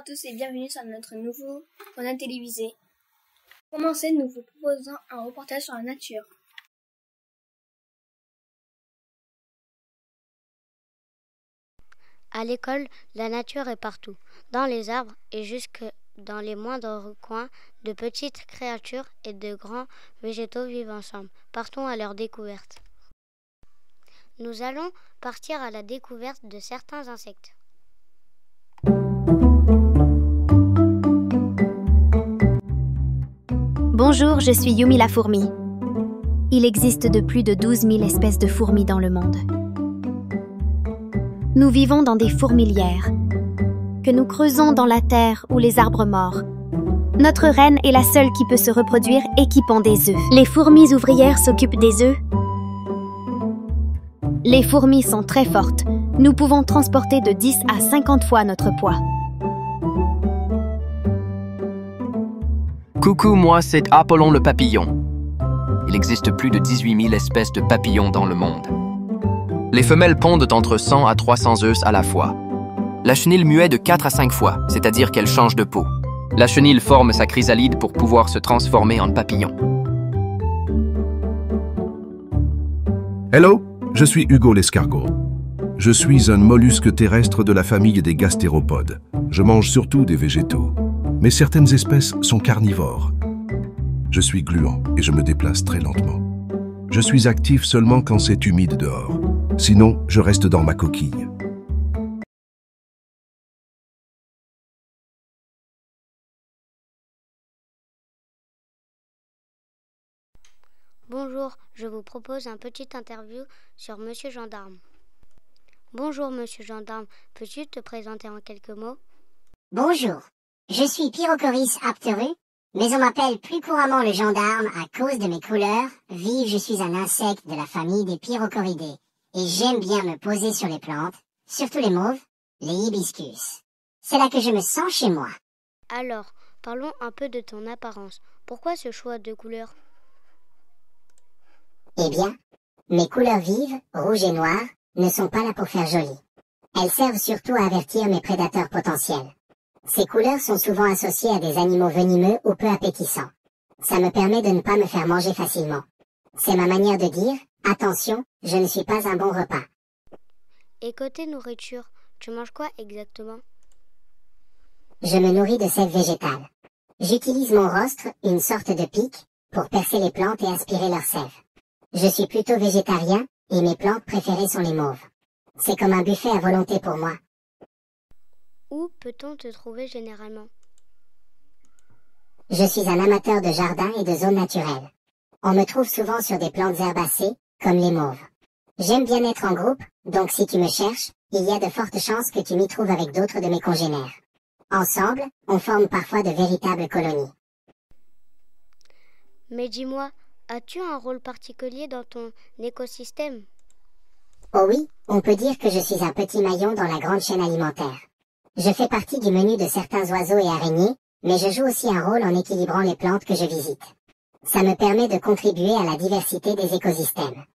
à tous et bienvenue sur notre nouveau journal télévisé. Pour commencer, nous vous proposons un reportage sur la nature. À l'école, la nature est partout, dans les arbres et jusque dans les moindres coins. De petites créatures et de grands végétaux vivent ensemble. Partons à leur découverte. Nous allons partir à la découverte de certains insectes. Bonjour, je suis Yumi la fourmi. Il existe de plus de 12 000 espèces de fourmis dans le monde. Nous vivons dans des fourmilières, que nous creusons dans la terre ou les arbres morts. Notre reine est la seule qui peut se reproduire et qui pond des œufs. Les fourmis ouvrières s'occupent des œufs. Les fourmis sont très fortes. Nous pouvons transporter de 10 à 50 fois notre poids. Coucou, moi c'est Apollon le papillon. Il existe plus de 18 000 espèces de papillons dans le monde. Les femelles pondent entre 100 à 300 œufs à la fois. La chenille muet de 4 à 5 fois, c'est-à-dire qu'elle change de peau. La chenille forme sa chrysalide pour pouvoir se transformer en papillon. Hello, je suis Hugo l'escargot. Je suis un mollusque terrestre de la famille des gastéropodes. Je mange surtout des végétaux. Mais certaines espèces sont carnivores. Je suis gluant et je me déplace très lentement. Je suis actif seulement quand c'est humide dehors. Sinon, je reste dans ma coquille. Bonjour, je vous propose un petit interview sur Monsieur Gendarme. Bonjour Monsieur Gendarme, peux-tu te présenter en quelques mots? Bonjour, je suis Pyrochoris apterus, mais on m'appelle plus couramment le gendarme à cause de mes couleurs vives. Je suis un insecte de la famille des Pyrochoridés et j'aime bien me poser sur les plantes, surtout les mauves, les hibiscus. C'est là que je me sens chez moi. Alors, parlons un peu de ton apparence. Pourquoi ce choix de couleurs? Eh bien, mes couleurs vives, rouge et noir, ne sont pas là pour faire joli. Elles servent surtout à avertir mes prédateurs potentiels. Ces couleurs sont souvent associées à des animaux venimeux ou peu appétissants. Ça me permet de ne pas me faire manger facilement. C'est ma manière de dire, attention, je ne suis pas un bon repas. Et côté nourriture, tu manges quoi exactement? Je me nourris de sève végétale. J'utilise mon rostre, une sorte de pic, pour percer les plantes et aspirer leur sève. Je suis plutôt végétarien et mes plantes préférées sont les mauves. C'est comme un buffet à volonté pour moi. Où peut-on te trouver généralement? Je suis un amateur de jardin et de zones naturelles. On me trouve souvent sur des plantes herbacées, comme les mauves. J'aime bien être en groupe, donc si tu me cherches, il y a de fortes chances que tu m'y trouves avec d'autres de mes congénères. Ensemble, on forme parfois de véritables colonies. Mais dis-moi, as-tu un rôle particulier dans ton écosystème? Oh oui, on peut dire que je suis un petit maillon dans la grande chaîne alimentaire. Je fais partie du menu de certains oiseaux et araignées, mais je joue aussi un rôle en équilibrant les plantes que je visite. Ça me permet de contribuer à la diversité des écosystèmes.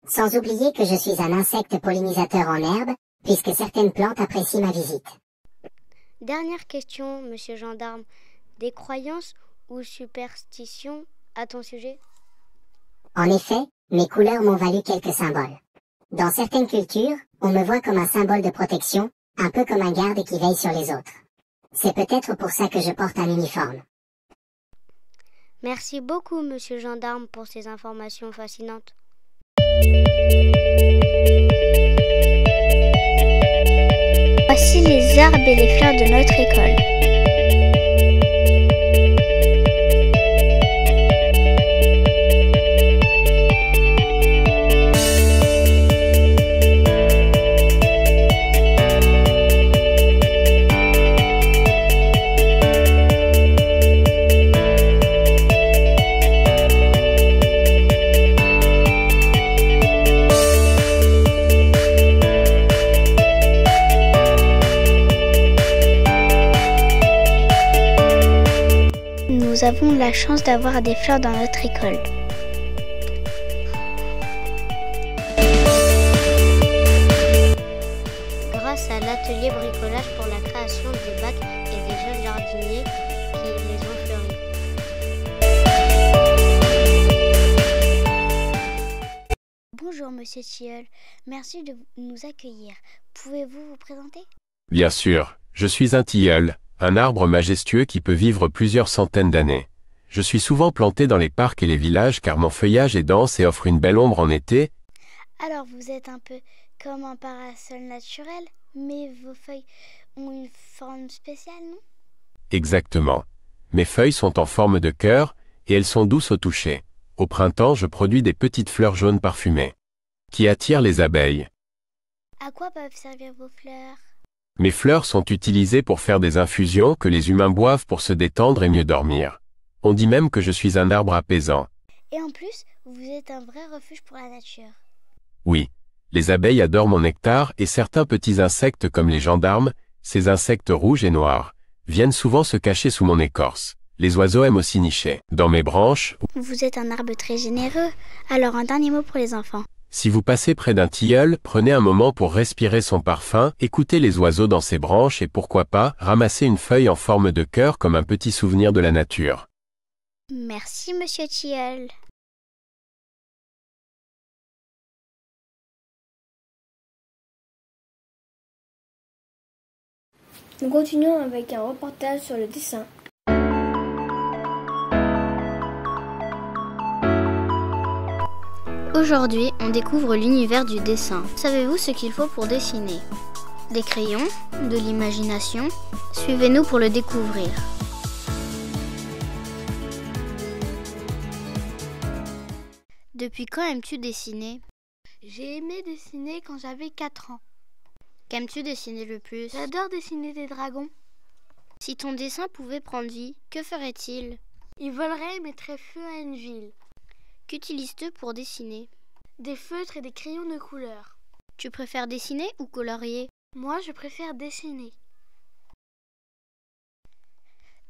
Sans oublier que je suis un insecte pollinisateur en herbe, puisque certaines plantes apprécient ma visite. Dernière question, Monsieur Gendarme. Des croyances ou superstitions à ton sujet? En effet, mes couleurs m'ont valu quelques symboles. Dans certaines cultures, on me voit comme un symbole de protection, un peu comme un garde qui veille sur les autres. C'est peut-être pour ça que je porte un uniforme. Merci beaucoup, Monsieur Gendarme, pour ces informations fascinantes. Voici les herbes et les fleurs de notre école. Nous avons la chance d'avoir des fleurs dans notre école. Grâce à l'atelier bricolage pour la création des bacs et des jeunes jardiniers qui les ont fleuris. Bonjour Monsieur Tilleul, merci de nous accueillir. Pouvez-vous vous présenter? Bien sûr, je suis un tilleul, un arbre majestueux qui peut vivre plusieurs centaines d'années. Je suis souvent planté dans les parcs et les villages car mon feuillage est dense et offre une belle ombre en été. Alors vous êtes un peu comme un parasol naturel, mais vos feuilles ont une forme spéciale, non? Exactement. Mes feuilles sont en forme de cœur et elles sont douces au toucher. Au printemps, je produis des petites fleurs jaunes parfumées qui attirent les abeilles. À quoi peuvent servir vos fleurs? Mes fleurs sont utilisées pour faire des infusions que les humains boivent pour se détendre et mieux dormir. On dit même que je suis un arbre apaisant. Et en plus, vous êtes un vrai refuge pour la nature. Oui, les abeilles adorent mon nectar et certains petits insectes comme les gendarmes, ces insectes rouges et noirs, viennent souvent se cacher sous mon écorce. Les oiseaux aiment aussi nicher dans mes branches. Vous êtes un arbre très généreux. Alors un dernier mot pour les enfants. Si vous passez près d'un tilleul, prenez un moment pour respirer son parfum, écoutez les oiseaux dans ses branches et pourquoi pas, ramasser une feuille en forme de cœur comme un petit souvenir de la nature. Merci Monsieur Tilleul. Nous continuons avec un reportage sur le dessin. Aujourd'hui, on découvre l'univers du dessin. Savez-vous ce qu'il faut pour dessiner? Des crayons, de l'imagination. Suivez-nous pour le découvrir. Depuis quand aimes-tu dessiner? J'ai aimé dessiner quand j'avais 4 ans. Qu'aimes-tu dessiner le plus? J'adore dessiner des dragons. Si ton dessin pouvait prendre vie, que ferait-il? Il volerait et mettrait feu à une ville. Qu'utilises-tu pour dessiner? Des feutres et des crayons de couleur. Tu préfères dessiner ou colorier? Moi, je préfère dessiner.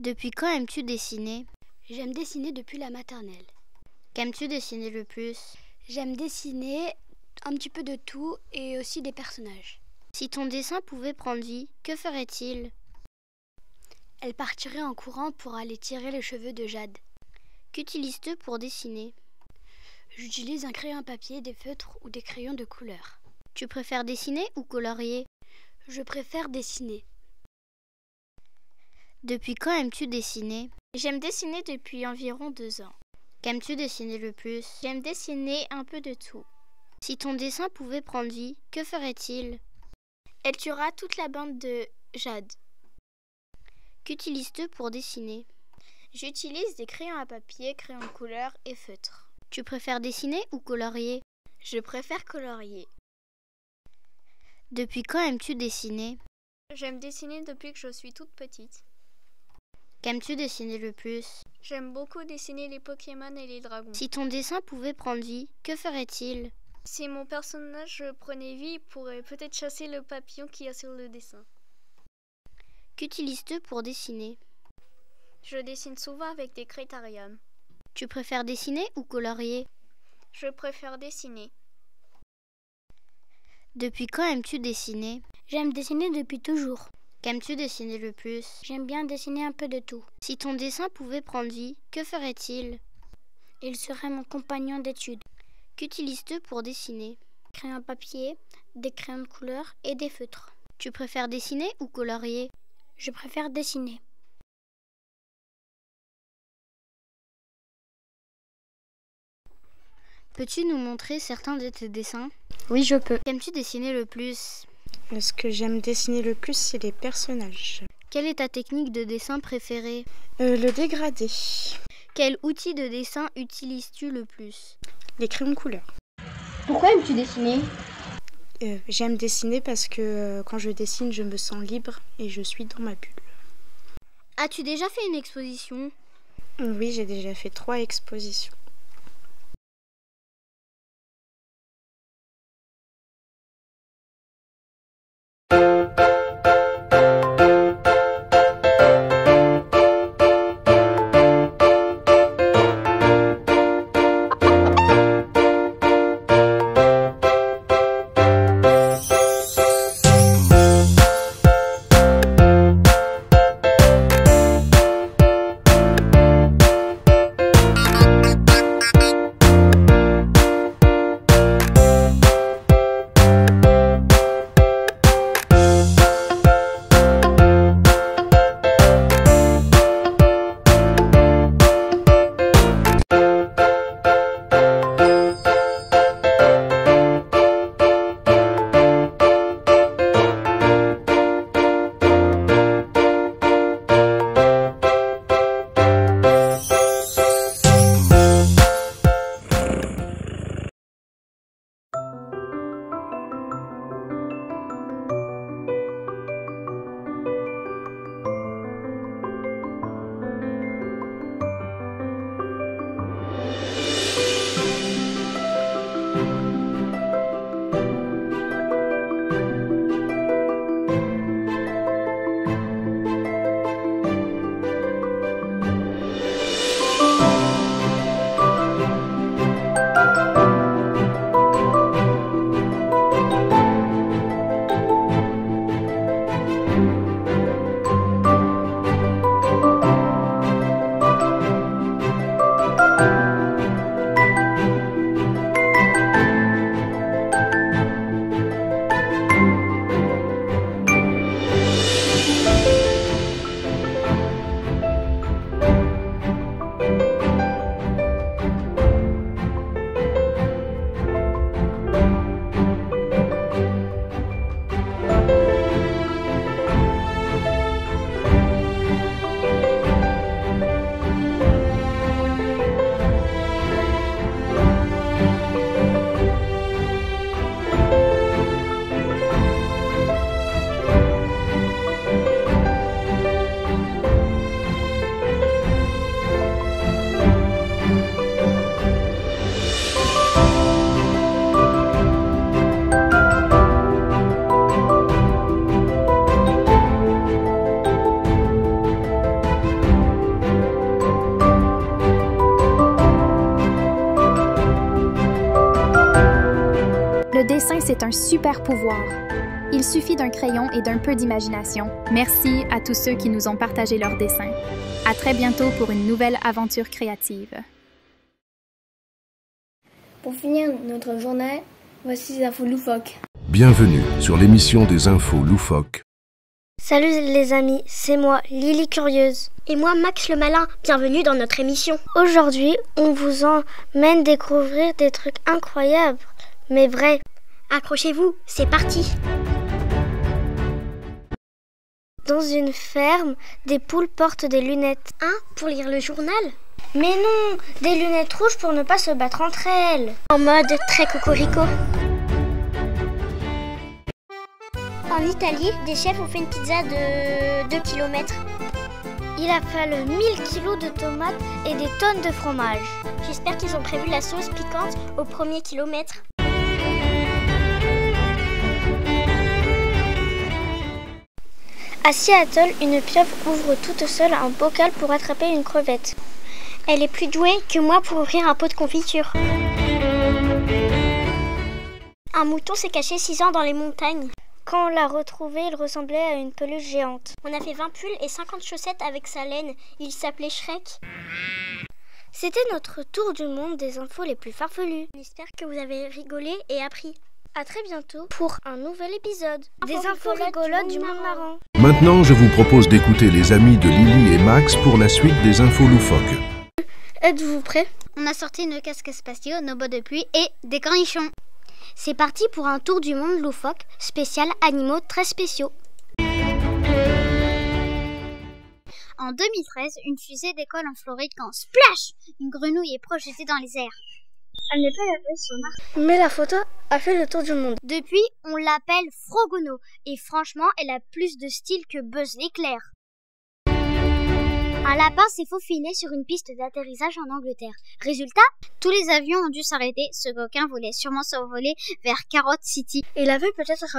Depuis quand aimes-tu dessiner? J'aime dessiner depuis la maternelle. Qu'aimes-tu dessiner le plus? J'aime dessiner un petit peu de tout et aussi des personnages. Si ton dessin pouvait prendre vie, que ferait-il? Elle partirait en courant pour aller tirer les cheveux de Jade. Qu'utilises-tu pour dessiner? J'utilise un crayon à papier, des feutres ou des crayons de couleur. Tu préfères dessiner ou colorier? Je préfère dessiner. Depuis quand aimes-tu dessiner? J'aime dessiner depuis environ 2 ans. Qu'aimes-tu dessiner le plus? J'aime dessiner un peu de tout. Si ton dessin pouvait prendre vie, que ferait-il? Elle tuera toute la bande de Jade. Qu'utilises-tu pour dessiner? J'utilise des crayons à papier, crayons de couleur et feutres. Tu préfères dessiner ou colorier? Je préfère colorier. Depuis quand aimes-tu dessiner? J'aime dessiner depuis que je suis toute petite. Qu'aimes-tu dessiner le plus? J'aime beaucoup dessiner les Pokémon et les dragons. Si ton dessin pouvait prendre vie, que ferait-il? Si mon personnage prenait vie, il pourrait peut-être chasser le papillon qu'il y a sur le dessin. Qu'utilises-tu pour dessiner? Je dessine souvent avec des crétariums. Tu préfères dessiner ou colorier? Je préfère dessiner. Depuis quand aimes-tu dessiner? J'aime dessiner depuis toujours. Qu'aimes-tu dessiner le plus? J'aime bien dessiner un peu de tout. Si ton dessin pouvait prendre vie, que ferait-il? Il serait mon compagnon d'études. Qu'utilises-tu pour dessiner? Crayon à papier, des crayons de couleur et des feutres. Tu préfères dessiner ou colorier? Je préfère dessiner. Peux-tu nous montrer certains de tes dessins? Oui, je peux. Qu'aimes-tu dessiner le plus? Ce que j'aime dessiner le plus, c'est les personnages. Quelle est ta technique de dessin préférée? Le dégradé. Quel outil de dessin utilises-tu le plus? Les crayons de couleur. Pourquoi aimes-tu dessiner? J'aime dessiner parce que quand je dessine, je me sens libre et je suis dans ma bulle. As-tu déjà fait une exposition? Oui, j'ai déjà fait 3 expositions. dessin, c'est un super pouvoir. Il suffit d'un crayon et d'un peu d'imagination. Merci à tous ceux qui nous ont partagé leurs dessins. À très bientôt pour une nouvelle aventure créative. Pour finir notre journée, voici les infos loufoques. Bienvenue sur l'émission des infos loufoques. Salut les amis, c'est moi, Lily Curieuse. Et moi, Max le Malin. Bienvenue dans notre émission. Aujourd'hui, on vous emmène découvrir des trucs incroyables, mais vrais. Accrochez-vous, c'est parti. Dans une ferme, des poules portent des lunettes. Pour lire le journal? Mais non, des lunettes rouges pour ne pas se battre entre elles. En mode très cocorico. En Italie, des chefs ont fait une pizza de 2 km. Il a fallu 1000 kilos de tomates et des tonnes de fromage. J'espère qu'ils ont prévu la sauce piquante au premier kilomètre. À Seattle, une pieuvre ouvre toute seule un bocal pour attraper une crevette. Elle est plus douée que moi pour ouvrir un pot de confiture. Un mouton s'est caché 6 ans dans les montagnes. Quand on l'a retrouvé, il ressemblait à une peluche géante. On a fait 20 pulls et 50 chaussettes avec sa laine. Il s'appelait Shrek. C'était notre tour du monde des infos les plus farfelues. J'espère que vous avez rigolé et appris. À très bientôt pour un nouvel épisode des infos rigolotes du monde marrant. Maintenant, je vous propose d'écouter les amis de Lily et Max pour la suite des infos loufoques. Êtes-vous prêts? On a sorti nos casques spatiaux, nos bottes de pluie et des cornichons. C'est parti pour un tour du monde loufoque spécial animaux très spéciaux. En 2013, une fusée décolle en Floride quand splash, une grenouille est projetée dans les airs. Elle n'est pas arrivée sur Mars. Mais la photo a fait le tour du monde. Depuis, on l'appelle Frogono et franchement, elle a plus de style que Buzz l'éclair. Un lapin s'est faufilé sur une piste d'atterrissage en Angleterre. Résultat, tous les avions ont dû s'arrêter. Ce coquin voulait sûrement s'envoler vers Carrot City. Il avait peut-être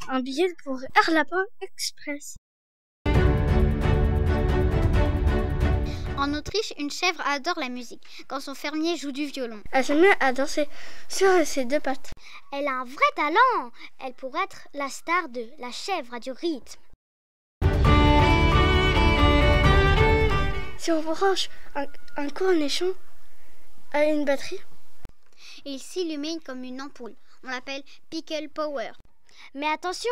un billet pour Air Lapin Express. En Autriche, une chèvre adore la musique quand son fermier joue du violon. Elle se met à danser sur ses 2 pattes. Elle a un vrai talent. Elle pourrait être la star de la chèvre du rythme. Si on branche un cornichon à une batterie, il s'illumine comme une ampoule. On l'appelle Pickle Power. Mais attention,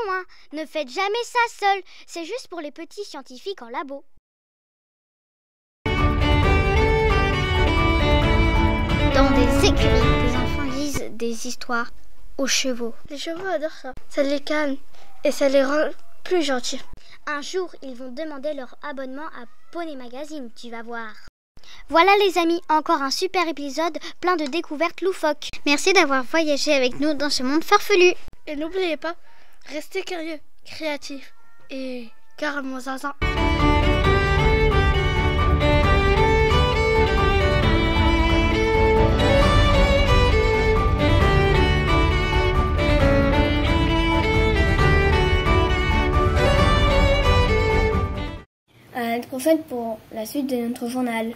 ne faites jamais ça seul. C'est juste pour les petits scientifiques en labo. Dans des écuries, les enfants lisent des histoires aux chevaux. Les chevaux adorent ça. Ça les calme et ça les rend plus gentils. Un jour, ils vont demander leur abonnement à Poney Magazine, tu vas voir. Voilà les amis, encore un super épisode plein de découvertes loufoques. Merci d'avoir voyagé avec nous dans ce monde farfelu. Et n'oubliez pas, restez curieux, créatifs et carrément zinzin. À la prochaine pour la suite de notre journal.